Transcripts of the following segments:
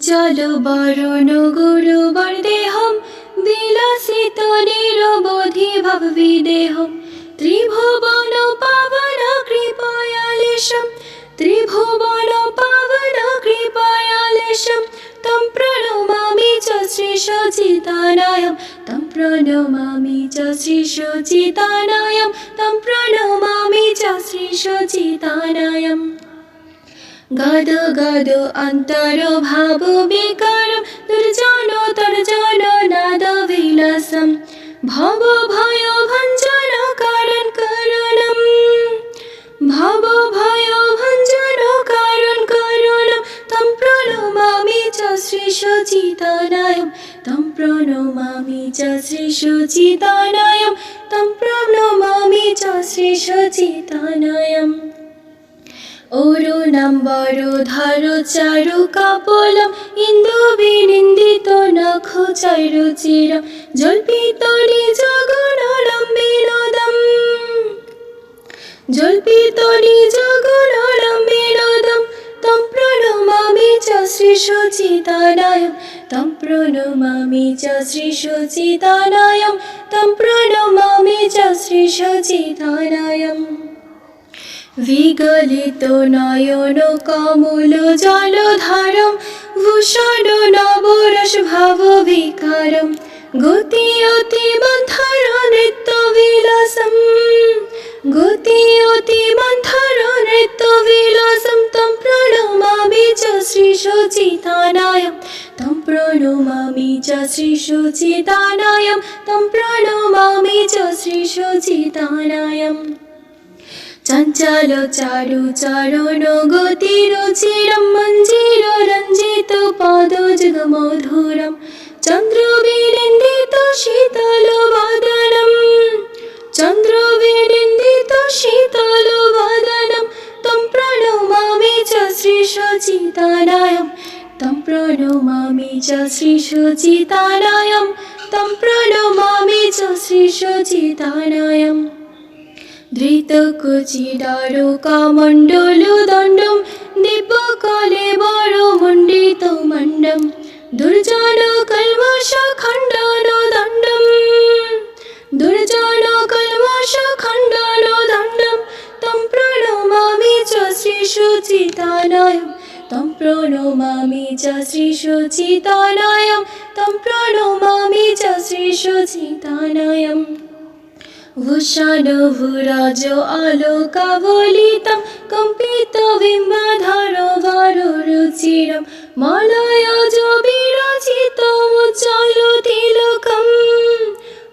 উজ্জ্বল বরণ গুরুবর দেহম বিলাসিত নিরবধি ভাব বিদেহম ত্রিভুবন পাবন কৃপয়ালেশম ত্রিভুবন পাবন কৃপয়ালেশম তম প্রণমামি চ শ্রী সচিতানায়ম তম প্রণমামি চ শ্রী সচিতানায়ম তম প্রণমামি চ শ্রী সচিতানায়ম গদ গদ অন্তর ভাব বিকারম দুর্জন তর্জন নাদ বিলাসম ভব ভয় ভঞ্জন কারণ করুণম ভব ভয় ভঞ্জন কারণ করুণম তম প্রণমামি চ শ্রী সচিতানায়ম তম প্রণমামি চ শ্রী সচিতানায়ম তম প্রণমামি চ শ্রী সচিতানায়ম অরুণাম্বর ধর চারু কাপলম ইন্দু বিনিন্দিত নখ চৈরুচিরম জল্পিত নিজ গুণলম বিনোদম জল্পিত নিজ গুণলম বিনোদম তম প্রণমামি চ শ্রী সচিতানায়ম তম প্রণমামি চ শ্রী সচিতানায়ম তম প্রণমামি চ শ্রী সচিতানায়ম বিগলিত নয়ন কমল জলধারম ভূষণ নবরস ভাব বিকারম গতি অতি মন্থর নৃত্য বিলাসম গতি অতি মন্থর নৃত্য বিলাসম তম প্রণমামি চ শ্রী সচিতানায়ম তম প্রণমামি চ শ্রী সচিতানায়ম তম প্রণমামি চ শ্রী সচিতানায়ম চঞ্চল চারু চরণ গতি রুচিরম মঞ্জির রঞ্জিত পদ যুগ মধুরম চন্দ্র বিনিন্দিত শীতল বদনম চন্দ্র বিনিন্দিত শীতল বদনম তম প্রণমামি চ শ্রী সচিতানায়ম তম প্রণমামি চ শ্রী সচিতানায়ম তম প্রণমামি চ শ্রী সচিতানায়ম ধৃত কুচিদার কামণ্ডল দণ্ডম দিব্য কলেবর মণ্ডিত মণ্ডম দুর্জন কলমশ খণ্ডন দণ্ডম দুর্জন কলমশ খণ্ডন দণ্ডম তম প্রণমামি চ শ্রী সচিতানায়ম তম প্রণমামি চ শ্রী সচিতানায়ম তম প্রণমামি চ শ্রী সচিতানায়ম ভূষণ ভূরাজ আলোকাবলিতম কম্পিত বিম্বাধর বররুচিরম মলয়জ বিরচিত উজ্জ্বল তিলকম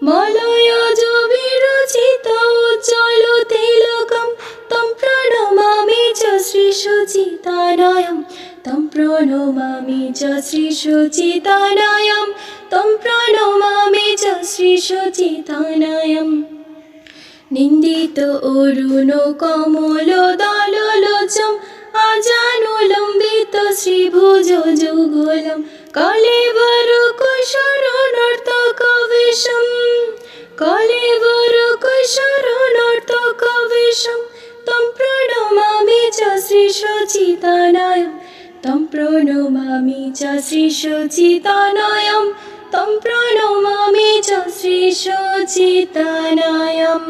মলয়জ বিরচিত উজ্জ্বল তিলকম তম প্রণমামি চ শ্রী সচিতানায়ম তম প্রণমামি চ শ্রী সচিতানায়ম তম প্রণমামি চ শ্রী সচিতানায়ম নিন্দিত অরুণ কমল দললোচম আজানুলম্বিত শ্রীভুজ যুগলম কলেবর কৈশোর নর্তক বেশম কলেবর কৈশোর নর্তক বেশম তম প্রণমামি চ শ্রী সচিতানায়ম তম প্রণমামি চ শ্রী সচিতানায়ম তম প্রণমামি চ শ্রী সচিতানায়ম।